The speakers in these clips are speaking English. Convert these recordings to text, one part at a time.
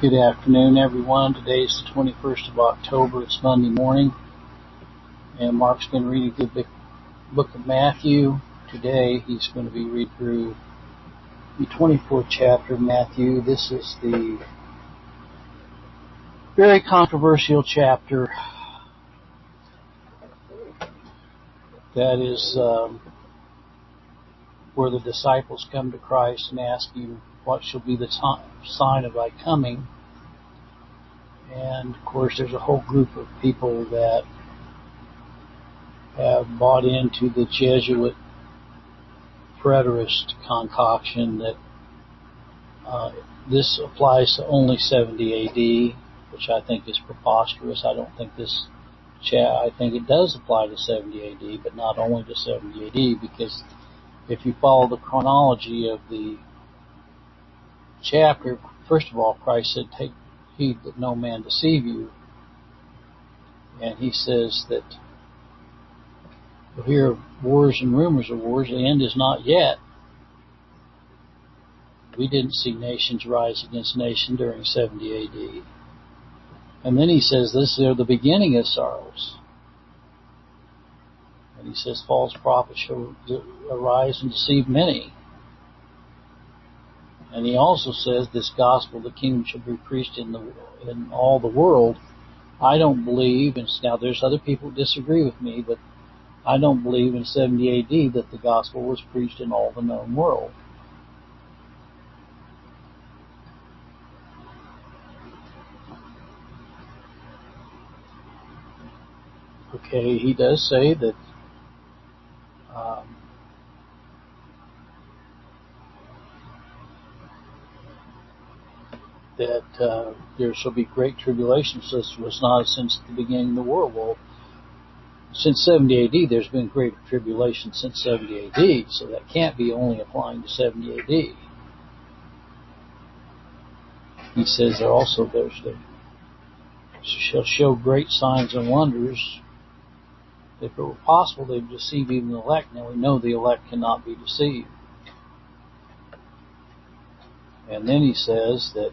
Good afternoon, everyone. Today is the 21st of October. It's Monday morning, and Mark's been reading the book of Matthew. Today, he's going to be reading through the 24th chapter of Matthew. This is the very controversial chapter that is where the disciples come to Christ and ask him, what shall be the sign of thy coming? And of course there's a whole group of people that have bought into the Jesuit preterist concoction that this applies to only 70 AD, which I think is preposterous. I don't think I think it does apply to 70 AD, but not only to 70 AD, because if you follow the chronology of the chapter, first of all, Christ said, take heed that no man deceive you. And he says that you'll hear wars and rumors of wars. The end is not yet. We didn't see nations rise against nation during 70 AD. And then he says this is the beginning of sorrows. And he says false prophets shall arise and deceive many. And he also says this gospel, the kingdom, shall be preached in all the world. I don't believe, and now there's other people who disagree with me, but I don't believe in 70 AD that the gospel was preached in all the known world. Okay, he does say that there shall be great tribulation, so this was not since the beginning of the world. Well, since 70 AD, there's been great tribulation since 70 AD, so that can't be only applying to 70 AD. He says there also shall show great signs and wonders. If it were possible, they'd deceive even the elect. Now we know the elect cannot be deceived. And then he says that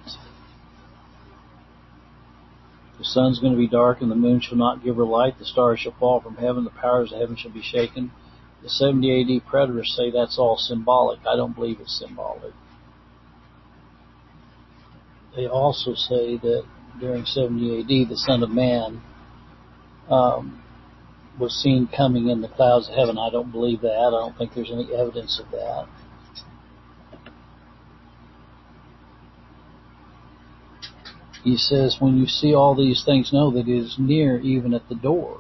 the sun's going to be dark and the moon shall not give her light. The stars shall fall from heaven. The powers of heaven shall be shaken. The 70 AD preterists say that's all symbolic. I don't believe it's symbolic. They also say that during 70 AD, the Son of Man was seen coming in the clouds of heaven. I don't believe that. I don't think there's any evidence of that. He says, when you see all these things, know that it is near, even at the door.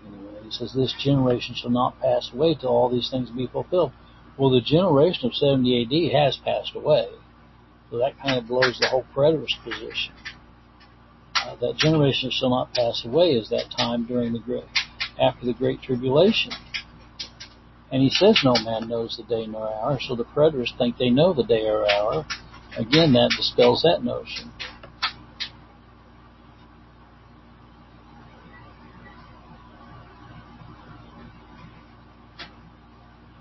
Anyway, he says, this generation shall not pass away till all these things be fulfilled. Well, the generation of 70 AD has passed away. So that kind of blows the whole preterist position. That generation shall not pass away is that time after the Great Tribulation. And he says no man knows the day nor hour, so the preterists think they know the day or hour. Again, that dispels that notion.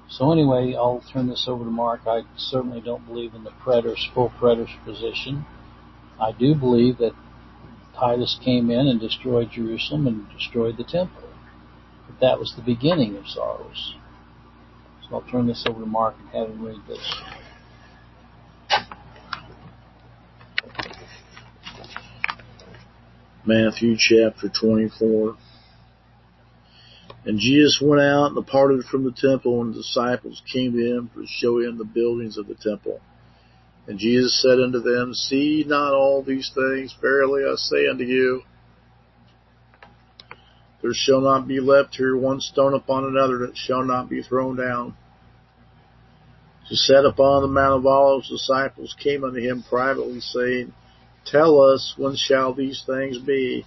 So anyway, I'll turn this over to Mark. I certainly don't believe in the full preterist position. I do believe that Titus came in and destroyed Jerusalem and destroyed the temple. But that was the beginning of sorrows. So I'll turn this over to Mark and have him read this. Matthew chapter 24. And Jesus went out and departed from the temple, and the disciples came to him to show him the buildings of the temple. And Jesus said unto them, see not all these things? Verily I say unto you, there shall not be left here one stone upon another that shall not be thrown down. To set upon the Mount of Olives, the disciples came unto him privately, saying, tell us, when shall these things be?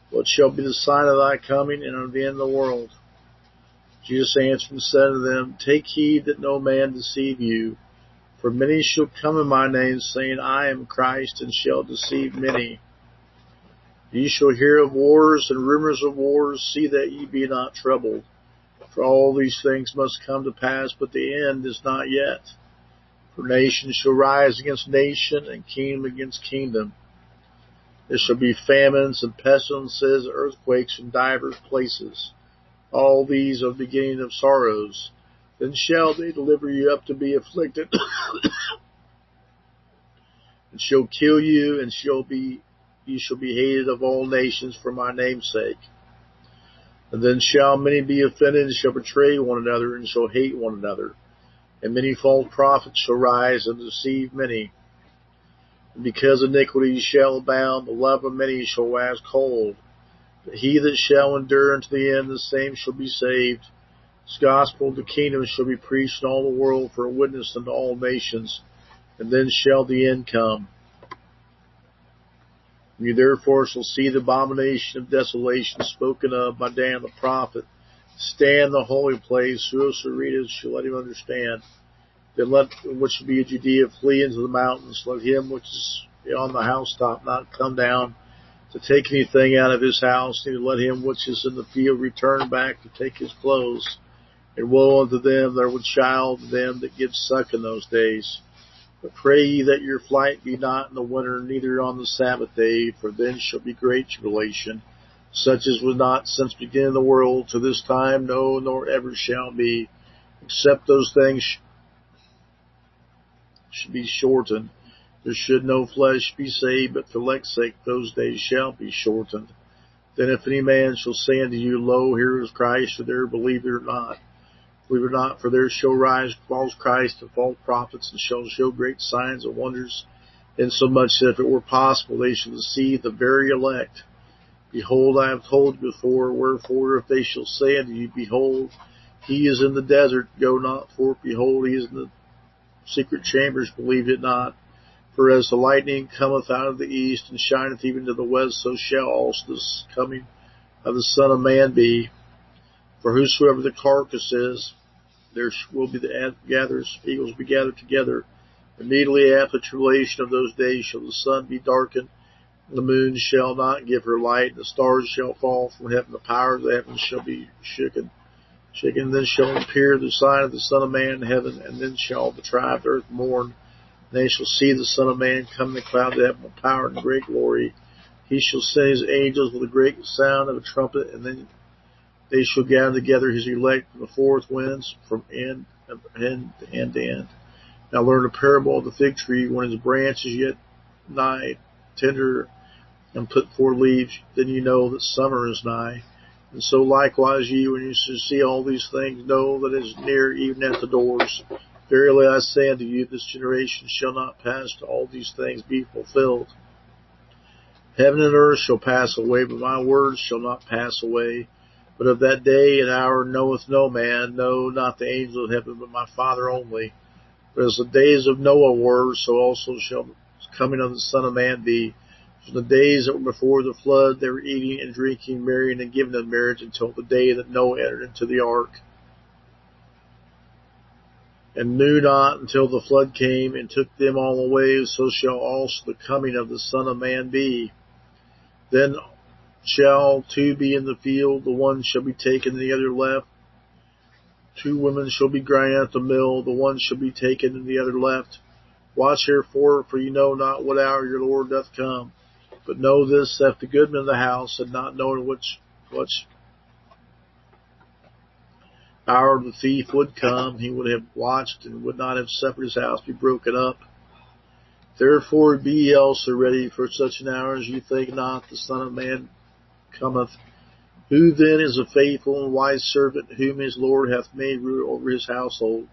What shall be the sign of thy coming and of the end of the world? Jesus answered and said unto them, take heed that no man deceive you. For many shall come in my name, saying, I am Christ, and shall deceive many. Ye shall hear of wars and rumors of wars. See that ye be not troubled. For all these things must come to pass, but the end is not yet. For nation shall rise against nation, and kingdom against kingdom. There shall be famines and pestilences, earthquakes in divers places. All these are the beginning of sorrows. Then shall they deliver you up to be afflicted, and shall kill you, and you shall be hated of all nations for my name's sake. And then shall many be offended, and shall betray one another, and shall hate one another. And many false prophets shall rise and deceive many. And because iniquity shall abound, the love of many shall wax cold. But he that shall endure unto the end, the same shall be saved. This gospel of the kingdom shall be preached in all the world for a witness unto all nations, and then shall the end come. You therefore shall see the abomination of desolation spoken of by Daniel the prophet stand in the holy place. Whoso readeth shall let him understand. Then let which be in Judea flee into the mountains. Let him which is on the housetop not come down to take anything out of his house, neither let him which is in the field return back to take his clothes. And woe unto them that are with child, and them that give suck in those days. But pray ye that your flight be not in the winter, neither on the Sabbath day, for then shall be great tribulation, such as was not since the beginning of the world to this time, no, nor ever shall be, except those things should be shortened. There should no flesh be saved, but for elect's sake those days shall be shortened. Then if any man shall say unto you, Lo, here is Christ, or there, believe it or not. Believe it not, for there shall rise false Christ and false prophets, and shall show great signs and wonders, insomuch that if it were possible they shall deceive the very elect. Behold, I have told you before. Wherefore, if they shall say unto you, Behold, he is in the desert, go not forth. Behold, he is in the secret chambers, believe it not. For as the lightning cometh out of the east, and shineth even to the west, so shall also the coming of the Son of Man be. For whosoever the carcass is, there will be the eagles be gathered together. Immediately after the tribulation of those days shall the sun be darkened, the moon shall not give her light, the stars shall fall from heaven, the power of the heavens shall be shaken. Then shall appear the sign of the Son of Man in heaven, and then shall the tribe of earth mourn. And they shall see the Son of Man come in the cloud of heaven with power and great glory. He shall send his angels with a great sound of a trumpet, and then they shall gather together his elect from the fourth winds, from end to end. Now learn the parable of the fig tree. When his branch is yet nigh, tender, and put forth leaves, then you know that summer is nigh. And so likewise ye, when you shall see all these things, know that it is near, even at the doors. Verily I say unto you, this generation shall not pass till all these things be fulfilled. Heaven and earth shall pass away, but my words shall not pass away. But of that day and hour knoweth no man, no, not the angel of heaven, but my Father only. But as the days of Noah were, so also shall the coming of the Son of Man be. For the days that were before the flood, they were eating and drinking, marrying and giving in marriage, until the day that Noah entered into the ark, and knew not until the flood came and took them all away. So shall also the coming of the Son of Man be. Then shall two be in the field, the one shall be taken and the other left. Two women shall be grinding at the mill, the one shall be taken and the other left. Watch therefore, for you know not what hour your Lord doth come. But know this, that if the goodman of the house had not known which hour the thief would come, he would have watched and would not have suffered his house be broken up. Therefore be ye also ready, for such an hour as ye think not the Son of Man cometh. Who then is a faithful and wise servant, whom his Lord hath made ruler over his household,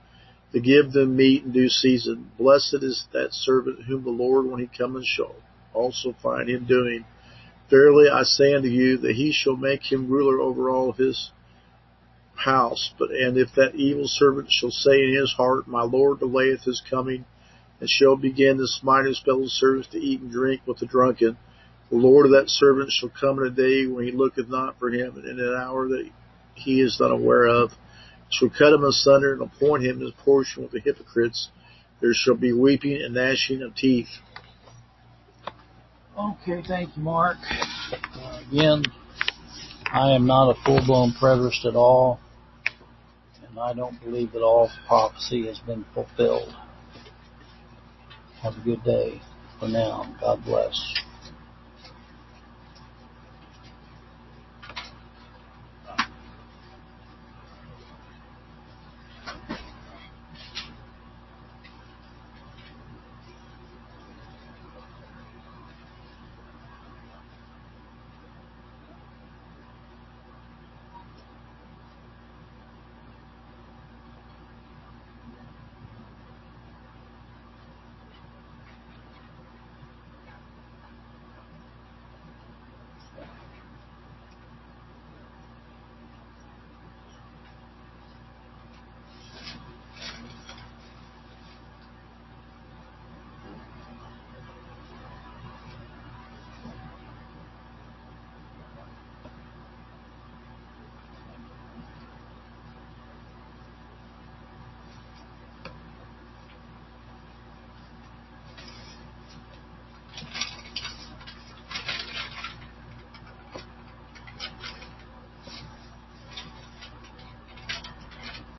to give them meat in due season? Blessed is that servant whom the Lord, when he cometh, shall also find him doing. Verily I say unto you, that he shall make him ruler over all his house. And if that evil servant shall say in his heart, My Lord delayeth his coming, and shall begin to smite his fellow servants to eat and drink with the drunken, the Lord of that servant shall come in a day when he looketh not for him, and in an hour that he is not aware of, shall cut him asunder, and appoint him his portion with the hypocrites. There shall be weeping and gnashing of teeth. Okay, thank you, Mark. Again, I am not a full-blown preterist at all, and I don't believe that all prophecy has been fulfilled. Have a good day. For now, God bless.